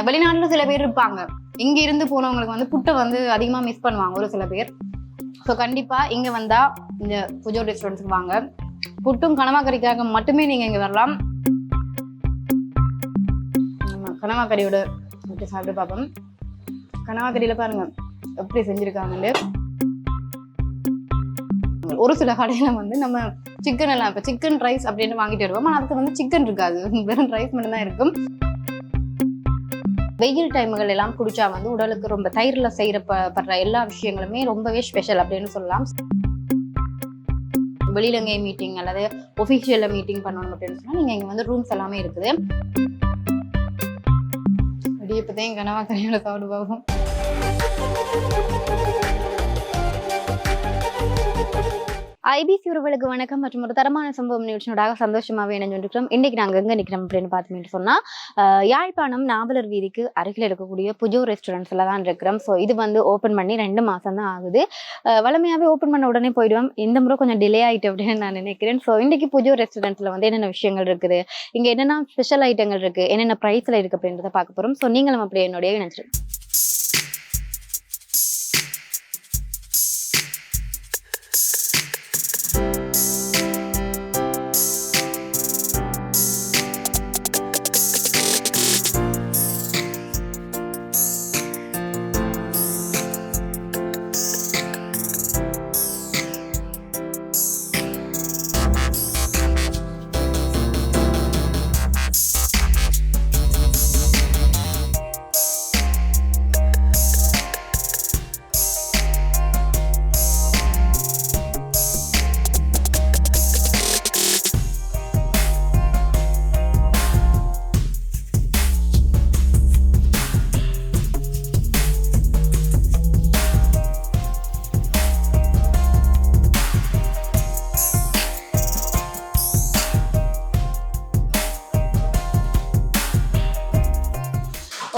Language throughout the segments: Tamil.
வெளிநாட்டுல சில பேர் இருப்பாங்க, இங்க இருந்து போனவங்களுக்கு வந்து புட்டை வந்து அதிகமா மிஸ் பண்ணுவாங்க ஒரு சில பேர். ஸோ கண்டிப்பா இங்க வந்தா இந்த புஜோ ரெஸ்டாரண்ட்ஸ்க்கு வாங்க. புட்டும் கனவாக்கறிக்காக மட்டுமே நீங்க இங்க வரலாம். கனவாக்கறியோட சாப்பிட்டு பார்ப்போம். கனவாக்கறியில பாருங்க எப்படி செஞ்சிருக்காங்கன்னு. ஒரு சில கடையில வந்து நம்ம சிக்கன் எல்லாம் இப்ப சிக்கன் ரைஸ் அப்படின்னு வாங்கிட்டு வருவோம், ஆனா அதுக்கு வந்து சிக்கன் இருக்காது, வெறும் ரைஸ் மட்டும் தான் இருக்கும். வெயில் டைம்கள் எல்லாம் குடிச்சா வந்து உடலுக்கு ரொம்ப தயிர்ல செய்யப்படுற எல்லா விஷயங்களுமே ரொம்பவே ஸ்பெஷல் அப்படின்னு சொல்லலாம். வெளியிலங்க மீட்டிங் அல்லது ஒபிஷியல்ல மீட்டிங் பண்ணணும் அப்படின்னு சொன்னா நீங்க இங்க வந்து ரூம்ஸ் எல்லாமே இருக்குது. இப்பதான் கனவாக்கறியோட சாப்பிட்டு பார்ப்போம். ஐபிசி உறவுகளுக்கு வணக்கம் மற்றும் ஒரு தரமான சம்பவம் நிகழ்ச்சியோட சந்தோஷமாவே இணைஞ்சிருக்கிறோம். இன்னைக்கு நாங்க எங்க நிக்கிறோம் அப்படின்னு பார்த்தீங்கன்னு சொன்னா யாழ்ப்பாணம் நாவலர் வீதிக்கு அருகில் இருக்கக்கூடிய புஜோ ரெஸ்டாரண்ட்ஸ்ல தான் இருக்கிறோம். ஸோ இது வந்து ஓப்பன் பண்ணி 2 மாசம் தான் ஆகுது. வளமையாவே ஓப்பன் பண்ண உடனே போயிடுவோம், இந்த முறை கொஞ்சம் டிலே ஆயிட்டு அப்படின்னு நான் நினைக்கிறேன். ஸோ இன்னைக்கு புஜோ ரெஸ்டாரண்ட்ஸ்ல வந்து என்னென்ன விஷயங்கள் இருக்குது, இங்க என்னென்ன ஸ்பெஷல் ஐட்டங்கள் இருக்கு, என்னென்ன பிரைஸ்ல இருக்கு அப்படின்றத பார்க்க போறோம். ஸோ நீங்களும் அப்படி என்னுடைய இணைஞ்சிருக்கோம்.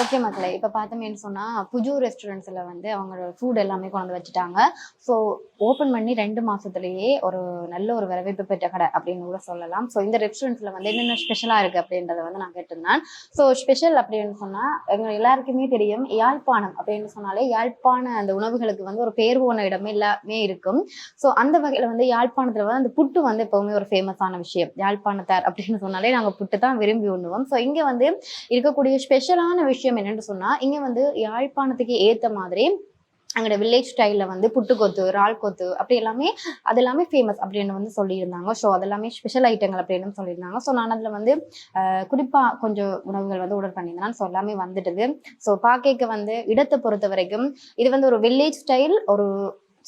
ஓகே மக்களே, இப்போ பார்த்தோமேன்னு சொன்னால் புஜோ ரெஸ்டாரண்ட்ஸில் வந்து அவங்களோட ஃபுட் எல்லாமே கொண்டு வச்சுட்டாங்க. ஸோ ஓப்பன் பண்ணி 2 மாதத்துலேயே ஒரு நல்ல ஒரு வரவேற்பு பெற்ற கடை அப்படின்னு கூட சொல்லலாம். ஸோ இந்த ரெஸ்டாரண்ட்ஸில் வந்து என்னென்ன ஸ்பெஷலாக இருக்குது அப்படின்றத வந்து நான் கேட்டிருந்தேன். ஸோ ஸ்பெஷல் அப்படின்னு சொன்னால் எங்கள் எல்லாருக்குமே தெரியும், யாழ்ப்பாணம் அப்படின்னு சொன்னாலே யாழ்ப்பாண அந்த உணவுகளுக்கு வந்து ஒரு பேர் போன இடமே எல்லாமே இருக்கும். ஸோ அந்த வகையில் வந்து யாழ்ப்பாணத்தில் வந்து அந்த புட்டு வந்து எப்போவுமே ஒரு ஃபேமஸான விஷயம். யாழ்ப்பாணத்தார் அப்படின்னு சொன்னாலே நாங்கள் புட்டு தான் விரும்பி உண்ணுவோம். ஸோ இங்கே வந்து இருக்கக்கூடிய ஸ்பெஷலான விஷயம் என்னன்னு சொன்னா, இங்க வந்து யாழ்ப்பாணத்துக்கு ஏத்த மாதிரி அங்கோட வில்லேஜ் ஸ்டைல்ல வந்து புட்டுக்கொத்து, இறால் கொத்து அப்படி எல்லாமே அது எல்லாமே ஃபேமஸ் அப்படின்னு வந்து சொல்லியிருந்தாங்க. ஸோ அதெல்லாமே ஸ்பெஷல் ஐட்டங்கள் அப்படின்னு சொல்லியிருந்தாங்க. ஸோ நான் அதில் வந்து குறிப்பா கொஞ்சம் உணவுகள் வந்து ஆர்டர் பண்ணியிருந்தேன். ஸோ எல்லாமே வந்துட்டுது. ஸோ பாக்கேக்கு வந்து இடத்தை பொறுத்த வரைக்கும் இது வந்து ஒரு வில்லேஜ் ஸ்டைல், ஒரு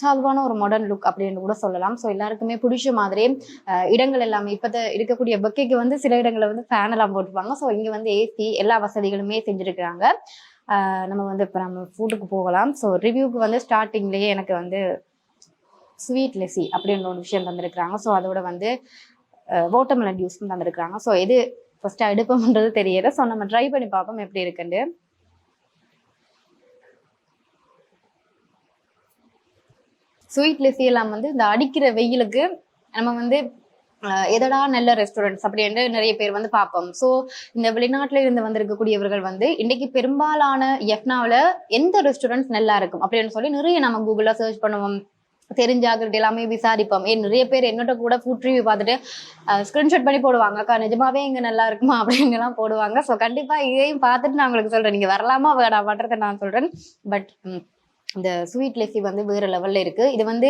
சாதுவான ஒரு மாடர்ன் லுக் அப்படின்னு கூட சொல்லலாம். ஸோ எல்லாருக்குமே பிடிச்ச மாதிரி இடங்கள் எல்லாமே இப்போத இருக்கக்கூடிய பக்கைக்கு வந்து சில இடங்களில் வந்து ஃபேன் எல்லாம் போட்டுருப்பாங்க. ஸோ இங்கே வந்து ஏசி எல்லா வசதிகளுமே செஞ்சுருக்கிறாங்க. நம்ம வந்து இப்போ நம்ம ஃபுட்டுக்கு போகலாம். ஸோ ரிவ்யூக்கு வந்து ஸ்டார்டிங்லேயே எனக்கு வந்து ஸ்வீட் லெசி அப்படின்ற ஒரு விஷயம் தந்திருக்கிறாங்க. ஸோ அதோட வந்து வாட்டர்மெலன் ஜூஸும் தந்திருக்கிறாங்க. ஸோ எது ஃபர்ஸ்ட் எடுப்போம்ன்றது தெரியல. ஸோ நம்ம ட்ரை பண்ணி பார்ப்போம் எப்படி இருக்குன்னு. ஸ்வீட் லெசி எல்லாம் வந்து இந்த அடிக்கிற வெயிலுக்கு நம்ம வந்து எதடா நல்ல ரெஸ்டாரண்ட்ஸ் அப்படின்னு நிறைய பேர் வந்து பார்ப்போம். ஸோ இந்த வெளிநாட்டுல இருந்து வந்திருக்கக்கூடியவர்கள் வந்து இன்னைக்கு பெரும்பாலான எஃப்னாவில் எந்த ரெஸ்டாரண்ட்ஸ் நல்லா இருக்கும் அப்படின்னு சொல்லி நிறைய நம்ம கூகுளில் சர்ச் பண்ணுவோம், தெரிஞ்சாகிட்டு எல்லாமே விசாரிப்போம். நிறைய பேர் என்னோட கூட ஃபுட் ரிவ்யூ பார்த்துட்டு ஸ்கிரீன்ஷாட் பண்ணி போடுவாங்க, அக்கா நிஜமாவே இங்கே நல்லா இருக்குமா அப்படின்னு எல்லாம் போடுவாங்க. ஸோ கண்டிப்பா இதையும் பார்த்துட்டு நான் உங்களுக்கு சொல்றேன், நீங்க வரலாமா வேணாம் பண்றதை நான் சொல்றேன். பட் இந்த ஸ்வீட் லெசி வந்து வேற லெவல்ல இருக்கு. இது வந்து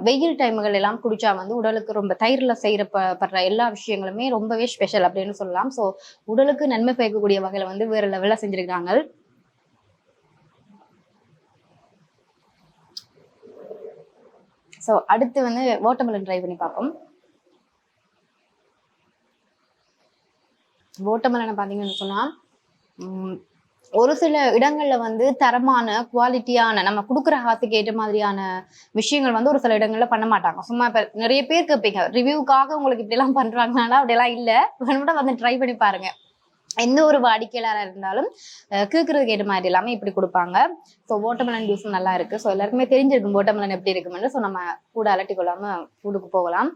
வெயில் டைம்கள் எல்லாம் குடிச்சா வந்து உடலுக்கு ரொம்ப தயிர்ல செய்யப்படுற எல்லா விஷயங்களுமே ரொம்பவே ஸ்பெஷல் அப்படின்னு சொல்லலாம். ஸோ உடலுக்கு நன்மை பயக்கக்கூடிய வகையில வந்து வேற லெவல்ல செஞ்சிருக்காங்க. ஸோ அடுத்து வந்து வாட்டர்மெலன் ட்ரை பண்ணி பார்ப்போம். வாட்டர்மெலனை பார்த்தீங்கன்னு சொன்னா ஒரு சில இடங்கள்ல வந்து தரமான குவாலிட்டியான நம்ம கொடுக்குற காசுக்கு ஏற்ற மாதிரியான விஷயங்கள் வந்து ஒரு சில இடங்கள்ல பண்ண மாட்டாங்க. சும்மா இப்ப நிறைய பேர் கேட்பீங்க, ரிவ்யூக்காக உங்களுக்கு இப்படி எல்லாம் பண்றாங்கன்னா அப்படியெல்லாம் இல்லை, வேணும்னா வந்து ட்ரை பண்ணி பாருங்க. எந்த ஒரு வாடிக்கையாளராக இருந்தாலும் கேட்கறதுக்கு ஏற்ற மாதிரி எல்லாமே இப்படி கொடுப்பாங்க. ஸோ வாட்டர்மெலன் ஜூஸும் நல்லா இருக்கு. ஸோ எல்லாருக்குமே தெரிஞ்சிருக்கும் வாட்டர்மெலன் எப்படி இருக்குமென்று. ஸோ நம்ம கூட அலட்டி கொள்ளாம ஃபுட்டுக்கு போகலாம்.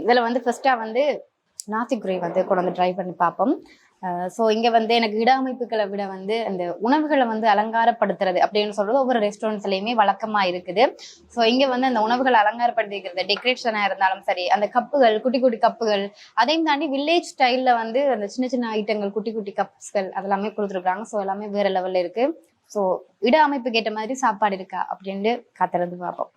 இதுல வந்து ஃபர்ஸ்டா வந்து நாசிக் கிரேவி வந்து கொண்டு வந்து ட்ரை பண்ணி பார்ப்போம். ஸோ இங்க வந்து எனக்கு இட அமைப்புகளை விட வந்து அந்த உணவுகளை வந்து அலங்காரப்படுத்துறது அப்படின்னு சொல்றது ஒவ்வொரு ரெஸ்டாரண்ட்ஸ்லயுமே வழக்கமா இருக்குது. ஸோ இங்க வந்து அந்த உணவுகளை அலங்காரப்படுத்திக்கிறது டெக்கரேஷனா இருந்தாலும் சரி, அந்த கப்புகள், குட்டி குட்டி கப்புகள், அதையும் தாண்டி வில்லேஜ் ஸ்டைல்ல வந்து அந்த சின்ன சின்ன ஐட்டங்கள், குட்டி குட்டி கப்ஸ்கள் அதெல்லாமே கொடுத்துருக்காங்க. ஸோ எல்லாமே வேற லெவல்ல இருக்கு. ஸோ இட அமைப்புக்கு ஏற்ற மாதிரி சாப்பாடு இருக்கா அப்படின்ட்டு காத்திருந்து பார்ப்போம்.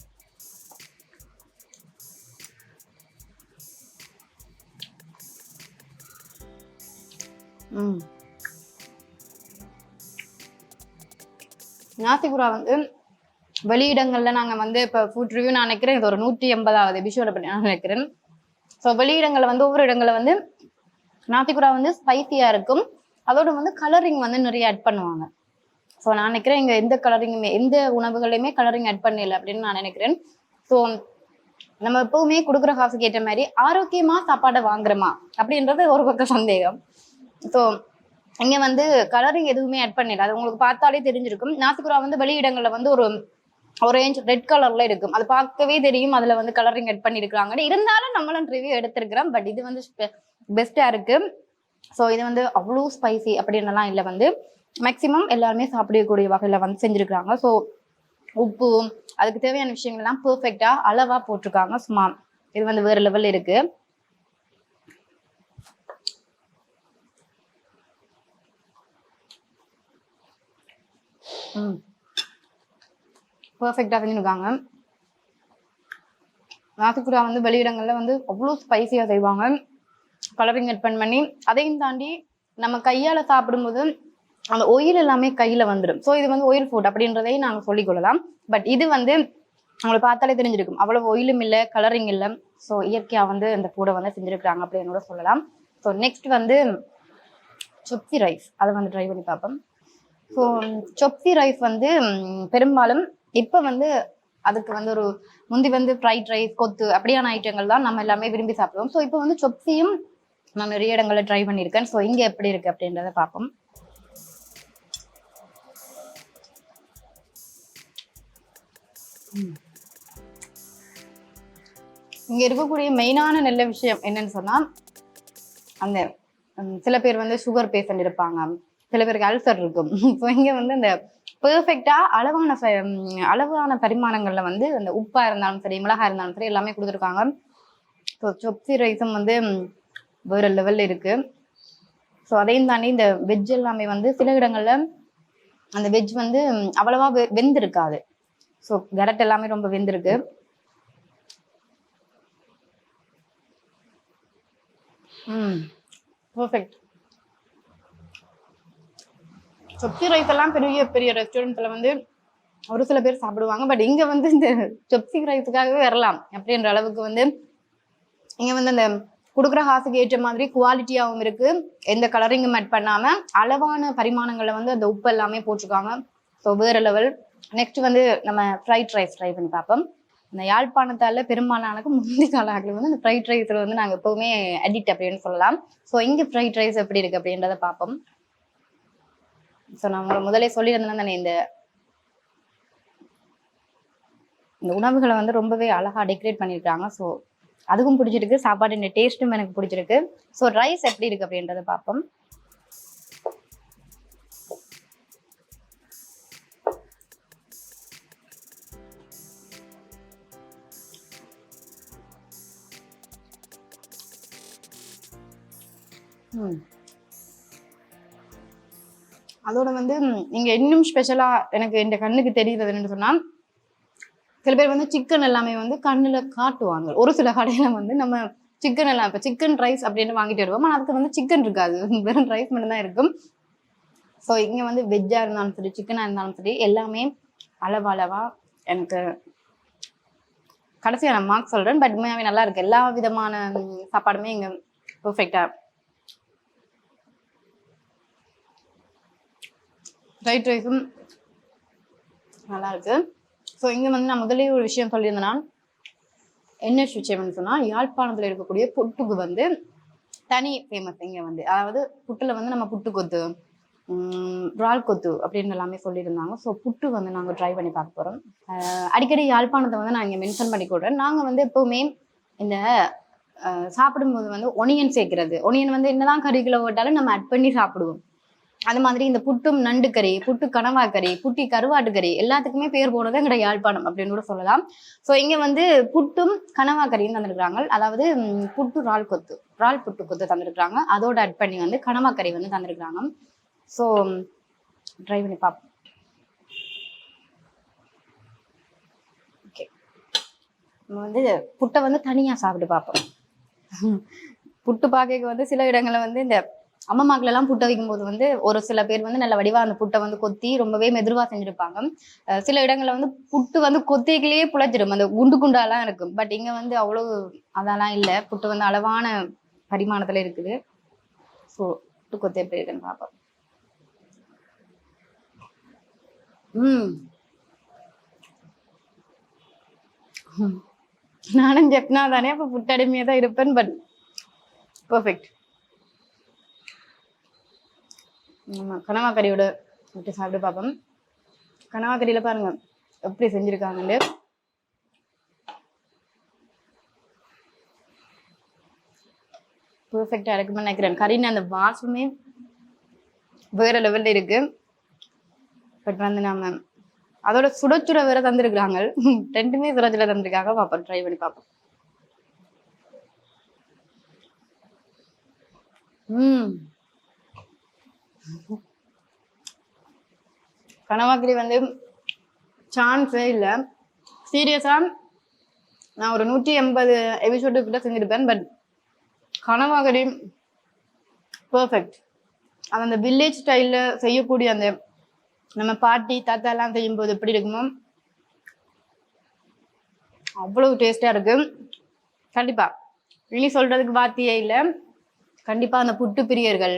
நாத்திகுரா வந்து வெளியிடங்கள்ல நாங்க வந்து இப்ப ஃபுட் ரிவ்யூ நான் நினைக்கிறேன் இது ஒரு 180வது எபிசோட பண்ணி நான் நினைக்கிறேன். ஸோ வெளியிடங்கள்ல வந்து ஒவ்வொரு இடங்கள்ல வந்து நாத்திகுரா வந்து ஸ்பைசியா இருக்கும். அதோட வந்து கலரிங் வந்து நிறைய ஆட் பண்ணுவாங்க. ஸோ நான் நினைக்கிறேன் இங்க எந்த கலரிங்குமே எந்த உணவுகளையுமே கலரிங் ஆட் பண்ணல அப்படின்னு நான் நினைக்கிறேன். ஸோ நம்ம எப்பவுமே கொடுக்குற காசுக்கு ஏற்ற மாதிரி ஆரோக்கியமா சாப்பாடை வாங்குறோமா அப்படின்றது ஒரு பக்கம் சந்தேகம். ஸோ இங்க வந்து கலரிங் எதுவுமே ஆட் பண்ணல. அது உங்களுக்கு பார்த்தாலே தெரிஞ்சிருக்கும். நாத்திகுரா வந்து வெளியிடங்கள்ல வந்து ஒரு ஆரஞ்சு ரெட் கலர்ல இருக்கும். அது பார்க்கவே தெரியும் அதுல வந்து கலரிங் ஆட் பண்ணிருக்காங்க. இருந்தாலும் நம்மளும் ரிவ்யூ எடுத்திருக்கிறோம். பட் இது வந்து பெஸ்டா இருக்கு. ஸோ இது வந்து அவ்வளோ ஸ்பைசி அப்படின்னுலாம் இல்லை, வந்து மேக்சிமம் எல்லாருமே சாப்பிடக்கூடிய வகையில வந்து செஞ்சிருக்காங்க. ஸோ உப்பு அதுக்கு தேவையான விஷயங்கள்லாம் பெர்ஃபெக்டா அளவா போட்டிருக்காங்க. சும்மா இது வந்து வேற லெவல் இருக்கு. பெர்ஃபெக்டா செஞ்சிருக்காங்க. நாத்திகுரா வந்து வெளியிடங்கள்ல வந்து அவ்வளோ ஸ்பைசியா செய்வாங்க, கலரிங் ஆட் பண்ணி. அதையும் தாண்டி நம்ம கையால சாப்பிடும்போது அந்த ஒயில் எல்லாமே கையில வந்துடும். ஸோ இது வந்து ஒயில் ஃபுட் அப்படின்றதையும் நாங்கள் சொல்லிக் கொள்ளலாம். பட் இது வந்து அவங்களுக்கு பார்த்தாலே தெரிஞ்சிருக்கும், அவ்வளவு ஒயிலும் இல்லை, கலரிங் இல்லை. ஸோ இயற்கையா வந்து இந்த ஃபுட்டை வந்து செஞ்சிருக்கிறாங்க அப்படின்னு கூட சொல்லலாம். ஸோ நெக்ஸ்ட் வந்து சொப்சி ரைஸ், அதை வந்து ட்ரை பண்ணி பார்ப்போம். ஸோ சொப்சி ரைஸ் வந்து பெரும்பாலும் இப்போ வந்து அதுக்கு வந்து ஒரு முந்தி வந்து ஃப்ரைட் ரைஸ், கொத்து அப்படியான ஐட்டங்கள் தான் நம்ம எல்லாமே விரும்பி சாப்பிடுவோம். ஸோ இப்போ வந்து சொப்சியும் நான் நிறைய இடங்களில் ட்ரை பண்ணியிருக்கேன். ஸோ இங்கே எப்படி இருக்கு அப்படின்றத பார்ப்போம். இங்க இருக்கக்கூடிய மெயினான நல்ல விஷயம் என்னன்னு சொன்னா, அந்த சில பேர் வந்து சுகர் பேஷண்ட் இருப்பாங்க, சில பேருக்கு அல்சர் இருக்கும். ஸோ இங்க வந்து இந்த பெர்ஃபெக்டா அளவான பரிமாணங்கள்ல வந்து அந்த உப்பா இருந்தாலும் சரி, மிளகா இருந்தாலும் சரி எல்லாமே கொடுத்துருக்காங்க. ஸோ சொப்சி ரைஸும் வந்து வேற லெவல்ல இருக்கு. ஸோ அதையும் தாண்டி இந்த வெஜ் எல்லாமே வந்து சில இடங்கள்ல அந்த வெஜ் வந்து அவ்வளவா வெந்திருக்காது. ஸோ கரெக்ட் எல்லாமே ரொம்ப வெந்திருக்கு. பெர்ஃபெக்ட். சொப்சி ரைஸ் எல்லாம் பெரிய பெரிய ரெஸ்டாரண்ட்ல வந்து ஒரு சில பேர் சாப்பிடுவாங்க. பட் இங்க வந்து இந்த சொப்சி ரைஸுக்காகவே வரலாம் அப்படின்ற அளவுக்கு வந்து இங்க வந்து அந்த கொடுக்குற காசுக்கு ஏற்ற மாதிரி குவாலிட்டியாகவும் இருக்கு, எந்த கலரிங்கும் ஆட் பண்ணாம அளவான பரிமாணங்கள்ல வந்து அந்த உப்பு எல்லாமே போட்டிருக்காங்க. ஸோ வேற லெவல். நெக்ஸ்ட் வந்து நம்ம ஃப்ரைட் ரைஸ் ட்ரை பண்ணி பார்ப்போம். இந்த யாழ்ப்பாணத்தால பெரும்பாலானக்கு முந்தி காலங்களில் வந்து இந்த ஃப்ரைட் ரைஸ்ல வந்து நாங்கள் எப்பவுமே அடிக்ட் அப்படின்னு சொல்லலாம். ஸோ இங்கே ஃப்ரைட் ரைஸ் எப்படி இருக்கு அப்படின்றத பார்ப்போம். ஸோ நான் முதலே சொல்லியிருந்தேன் தானே, இந்த உணவுகளை வந்து ரொம்பவே அழகா டெக்கரேட் பண்ணியிருக்காங்க. ஸோ அதுவும் பிடிச்சிருக்கு, சாப்பாடு டேஸ்ட்டும் எனக்கு பிடிச்சிருக்கு. ஸோ ரைஸ் எப்படி இருக்கு அப்படின்றத பார்ப்போம். அதோட வந்து இங்க இன்னும் ஸ்பெஷலா எனக்கு இந்த கண்ணுக்கு தெரியுறது என்னன்னு சொன்னா, சில பேர் வந்து சிக்கன் எல்லாமே வந்து கண்ணுல காட்டுவாங்க. ஒரு சில கடையில வந்து நம்ம சிக்கன் எல்லாம் இப்ப சிக்கன் ரைஸ் அப்படின்னு வாங்கிட்டு வருவோம், ஆனா அதுக்கு வந்து சிக்கன் இருக்காது, வெறும் ரைஸ் மட்டும் தான் இருக்கும். ஸோ இங்க வந்து வெஜ்ஜா இருந்தாலும் சரி, சிக்கனா இருந்தாலும் சரி எல்லாமே அளவா எனக்கு கடைசியா நான் மார்க் சொல்றேன். பட் உண்மையாவே நல்லா இருக்கு. எல்லா விதமான சாப்பாடுமே இங்க பெர்ஃபெக்டா. ஃப்ரைட் ரைஸும் நல்லா இருக்கு. ஸோ இங்க வந்து நான் முதலே ஒரு விஷயம் சொல்லியிருந்தேன்னா, என்ன விஷயம்னு சொன்னா, யாழ்ப்பாணத்துல இருக்கக்கூடிய புட்டுக்கு வந்து தனி ஃபேமஸ் இங்க வந்து. அதாவது புட்டுல வந்து நம்ம புட்டு கொத்து, இறால் கொத்து அப்படின்னு எல்லாமே சொல்லியிருந்தாங்க. ஸோ புட்டு வந்து நாங்கள் ட்ரை பண்ணி பார்க்க போறோம். அடிக்கடி யாழ்ப்பாணத்தை வந்து நான் இங்கே மென்ஷன் பண்ணி கொடுறேன். நாங்கள் வந்து எப்பவுமே இந்த சாப்பிடும்போது வந்து ஒனியன் சேர்க்கிறது. ஒனியன் வந்து என்னதான் கறிக்குள்ள போட்டாலும் நம்ம ஆட் பண்ணி சாப்பிடுவோம். அது மாதிரி இந்த புட்டும் நண்டு கறி, புட்டு கனவா கறி, புட்டி கருவாட்டு கறி எல்லாத்துக்குமே பேர் போனது எங்கட யாழ்ப்பாணம் அப்படின்னு கூட சொல்லலாம். ஸோ இங்க வந்து புட்டும் கனவா கறியும் தந்திருக்கிறாங்க. அதாவது புட்டு இறால் புட்டு கொத்து தந்திருக்கிறாங்க. அதோட ஆட் பண்ணி வந்து கனவா கறி வந்து தந்திருக்கிறாங்க. ஸோ ட்ரை பண்ணி பார்ப்போம். ஓகே, நம்ம வந்து புட்டை வந்து தனியா சாப்பிட்டு பார்ப்போம். புட்டு பாக்கைக்கு வந்து சில இடங்கள்ல வந்து இந்த அம்மாக்கள் எல்லாம் புட்டை வைக்கும் போது வந்து ஒரு சில பேர் வந்து நல்ல வடிவா அந்த புட்டை வந்து கொத்தி ரொம்பவே மெதுவா செஞ்சிருப்பாங்க. சில இடங்கள்ல வந்து புட்டு வந்து கொத்திக்கிலேயே புழைச்சிடும், அந்த குண்டு குண்டாலாம் இருக்கும். பட் இங்க வந்து அவ்வளவு அதெல்லாம் இல்லை, புட்டு வந்து அளவான பரிமாணத்துல இருக்குது. ஸோ புட்டு கொத்தி எப்படி இருக்குன்னு பார்ப்போம். நானும் ஜெப்னா தானே அப்ப புட்டு அடிமையா தான் இருப்பேன். But perfect. கனவா கறியோட விட்டு சாப்பிட்டு பார்ப்போம். கனவா கறியில பாருங்க எப்படி செஞ்சிருக்காங்கன்னு. பெர்ஃபெக்டா இருக்குன்னு நினைக்கிறேன். கறின்னு அந்த வாசமே வேற லெவல்ல இருக்கு. பட் வந்து நாம அதோட சுட வேற தந்திருக்கிறாங்க. ரெண்டுமே சுட தந்திருக்காங்க. பார்ப்போம், ட்ரை பண்ணி பார்ப்போம். கனவாக்கறி வந்து சான்ஸே இல்லை. சீரியஸா நான் ஒரு 180 எபிசோடு கிட்ட செஞ்சிருப்பேன். But கனவாக்கறி perfect. அது அந்த வில்லேஜ் ஸ்டைல்ல செய்யக்கூடிய அந்த நம்ம பாட்டி தாத்தா எல்லாம் செய்யும் போது எப்படி இருக்குமோ அவ்வளவு டேஸ்டா இருக்கு. கண்டிப்பா இனி சொல்றதுக்கு வார்த்தையே இல்லை. கண்டிப்பா அந்த புட்டு பிரியர்கள்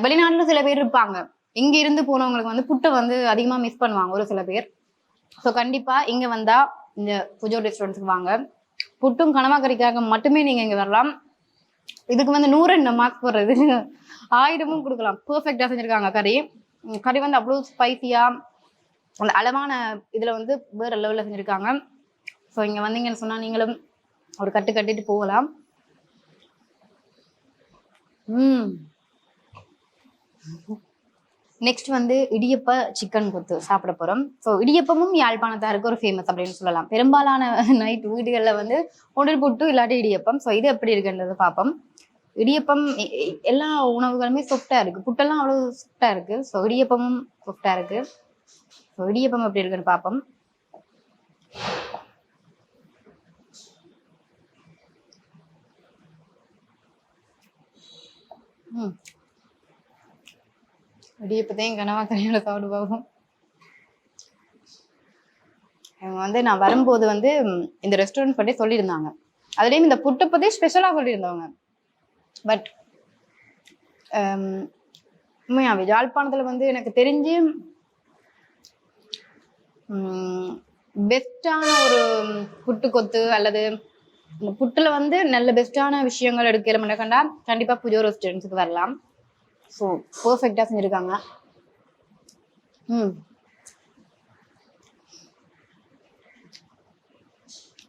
வெளிநாட்டுல சில பேர் இருப்பாங்க, இங்க இருந்து போனவங்களுக்கு வந்து புட்டை வந்து அதிகமா மிஸ் பண்ணுவாங்க ஒரு சில பேர். ஸோ கண்டிப்பா இங்க வந்தா இந்த புஜோ ரெஸ்டாரண்ட்ஸ்க்கு வாங்க. புட்டும் கனவா கறிக்காக மட்டுமே நீங்க இங்க வரலாம். இதுக்கு வந்து 100 மார்க் போடுறது 1000 கொடுக்கலாம். பெர்ஃபெக்டா செஞ்சிருக்காங்க. கறி வந்து அவ்வளவு ஸ்பைசியா அந்த அளவான இதுல வந்து வேற லெவல்ல செஞ்சிருக்காங்க. ஸோ இங்க வந்தீங்கன்னு சொன்னா நீங்களும் ஒரு கட்டு கட்டிட்டு போகலாம். நெக்ஸ்ட் வந்து இடியப்ப சிக்கன் கொத்து சாப்பிட போறோம். ஸோ இடியப்பமும் யாழ்ப்பாணத்தாருக்கு ஒரு ஃபேமஸ் அப்படின்னு சொல்லலாம். பெரும்பாலான நைட் வீடுகள்ல வந்து ஒன்றில் புட்டு இல்லாட்டி இடியப்பம். ஸோ இது எப்படி இருக்குன்றது பார்ப்போம். இடியப்பம் எல்லா உணவுகளுமே சொஃப்டா இருக்கு, புட்டெல்லாம் அவ்வளவு சொஃப்டா இருக்கு. ஸோ இடியப்பமும் சொஃப்டா இருக்கு. ஸோ இடியப்பம் எப்படி இருக்குன்னு பார்ப்போம். இடியப்பத்தையும் கனவா கறியோட சாப்பிட்டு பார்ப்போம். இவங்க வந்து நான் வரும்போது வந்து இந்த ரெஸ்டாரண்ட் பற்றி சொல்லியிருந்தாங்க. அதுலேயும் இந்த புட்டை பற்றி ஸ்பெஷலாக சொல்லியிருந்தவங்க. பட் உண்மையாவே யாழ்ப்பாணத்தில் வந்து எனக்கு தெரிஞ்சு பெஸ்டான ஒரு புட்டு கொத்து அல்லது இந்த புட்டுல வந்து நல்ல பெஸ்டான விஷயங்கள் எடுக்கிற கண்டா கண்டிப்பா புஜோ ரெஸ்டாரண்ட்ஸுக்கு வரலாம். ஸோ பெர்ஃபெக்டா செஞ்சிருக்காங்க.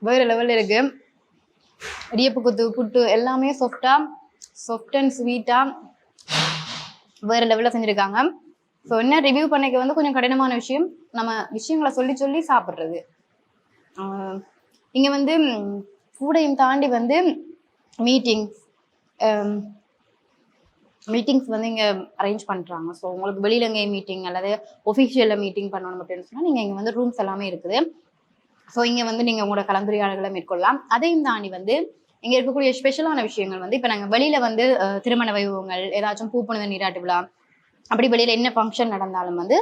வேற லெவல்ல இருக்கு. இடியப்பு கொத்து புட்டு எல்லாமே சாஃப்ட் அண்ட் ஸ்வீட்டா வேற லெவல்ல செஞ்சிருக்காங்க. ஸோ என்ன ரிவ்யூ பண்ணிக்க வந்து கொஞ்சம் கடினமான விஷயம், நம்ம விஷயங்களை சொல்லி சொல்லி சாப்பிட்றது. இங்க வந்து ஃபுட்டையும் தாண்டி வந்து மீட்டிங்ஸ் வந்து இங்கே அரேஞ்ச் பண்ணுறாங்க. ஸோ உங்களுக்கு வெளியில எங்கேயும் மீட்டிங் அல்லது ஒஃபிஷியலில் மீட்டிங் பண்ணணும் அப்படின்னு சொன்னால் நீங்கள் இங்கே வந்து ரூம்ஸ் எல்லாமே இருக்குது. ஸோ இங்கே வந்து நீங்கள் உங்களோட கலந்துரையாடல்களை மேற்கொள்ளலாம். அதையும் தாண்டி வந்து இங்கே இருக்கக்கூடிய ஸ்பெஷலான விஷயங்கள் வந்து இப்போ நாங்கள் வெளியில் வந்து திருமண வைபவங்கள், ஏதாச்சும் பூப்புனித நீராட்டு விழா, அப்படி வெளியில் என்ன ஃபங்க்ஷன் நடந்தாலும் வந்து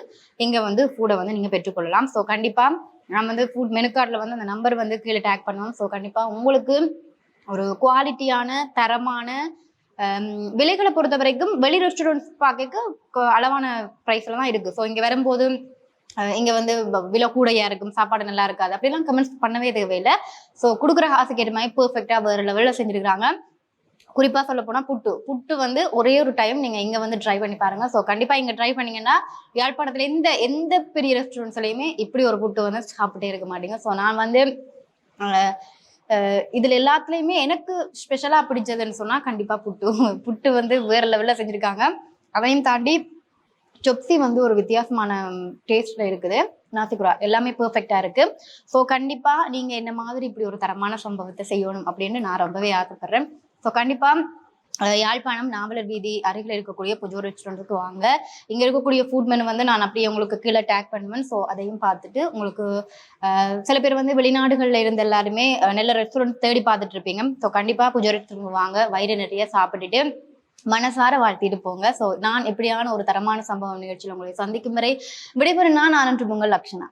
இங்கே வந்து ஃபுட்டை வந்து நீங்கள் பெற்றுக்கொள்ளலாம். ஸோ கண்டிப்பாக நான் வந்து ஃபுட் மெனு கார்டில் வந்து அந்த நம்பர் வந்து கீழே டேக் பண்ணுவோம். ஸோ கண்டிப்பாக உங்களுக்கு ஒரு குவாலிட்டியான தரமான விலைகளை பொறுத்த வரைக்கும் வெளி ரெஸ்டாரண்ட்ஸ் பார்க்க அளவான ப்ரைஸ்ல தான் இருக்கு. ஸோ இங்கே வரும்போது இங்க வந்து விலை கூடையா இருக்கும், சாப்பாடு நல்லா இருக்காது அப்படிலாம் கமெண்ட்ஸ் பண்ணவே தேவையில்லை. ஸோ கொடுக்குற காசுக்கு ஏற்ற மாதிரி பெர்ஃபெக்டா வேற லெவல்ல செஞ்சிருக்காங்க. குறிப்பா சொல்ல போனா புட்டு வந்து ஒரே ஒரு டைம் நீங்க இங்க வந்து ட்ரை பண்ணி பாருங்க. ஸோ கண்டிப்பா இங்க ட்ரை பண்ணீங்கன்னா யாழ்ப்பாணத்துல எந்த பெரிய ரெஸ்டாரண்ட்ஸ்லயுமே இப்படி ஒரு புட்டு வந்து சாப்பிட்டே இருக்க மாட்டீங்க. ஸோ நான் வந்து இதுல எல்லாத்துலயுமே எனக்கு ஸ்பெஷலா பிடிச்சதுன்னு சொன்னா கண்டிப்பா புட்டு. புட்டு வந்து வேற லெவல்ல செஞ்சிருக்காங்க. அதையும் தாண்டி சொப்சி வந்து ஒரு வித்தியாசமான டேஸ்ட்ல இருக்குது. நாசிகுரா எல்லாமே பெர்ஃபெக்டா இருக்கு. ஸோ கண்டிப்பா நீங்க என்ன மாதிரி இப்படி ஒரு தரமான சம்பவத்தை செய்யணும் அப்படின்னு நான் ரொம்பவே ஆசைப்படுறேன். ஸோ கண்டிப்பா யாழ்ப்பாணம் நாவலர் வீதி அருகில் இருக்கக்கூடிய புஜோ ரெஸ்டாரண்ட்டுக்கு வாங்க. இங்க இருக்கக்கூடிய ஃபுட் மெனு வந்து நான் அப்படியே உங்களுக்கு கீழே டேக் பண்ணுவேன். ஸோ அதையும் பார்த்துட்டு உங்களுக்கு சில பேர் வந்து வெளிநாடுகள்ல இருந்த எல்லாருமே நல்ல ரெஸ்டாரண்ட் தேடி பார்த்துட்டு இருப்பீங்க. ஸோ கண்டிப்பா புஜோ ரெஸ்டாரண்ட் வாங்க, வயிறு நிறைய சாப்பிட்டுட்டு மனசார வாழ்த்திட்டு போங்க. ஸோ நான் எப்படியான ஒரு தரமான சம்பவம் நிகழ்ச்சியில் உங்களை சந்திக்கும் வரை விடைபெறும் நான் உங்கள் லக்ஷனா.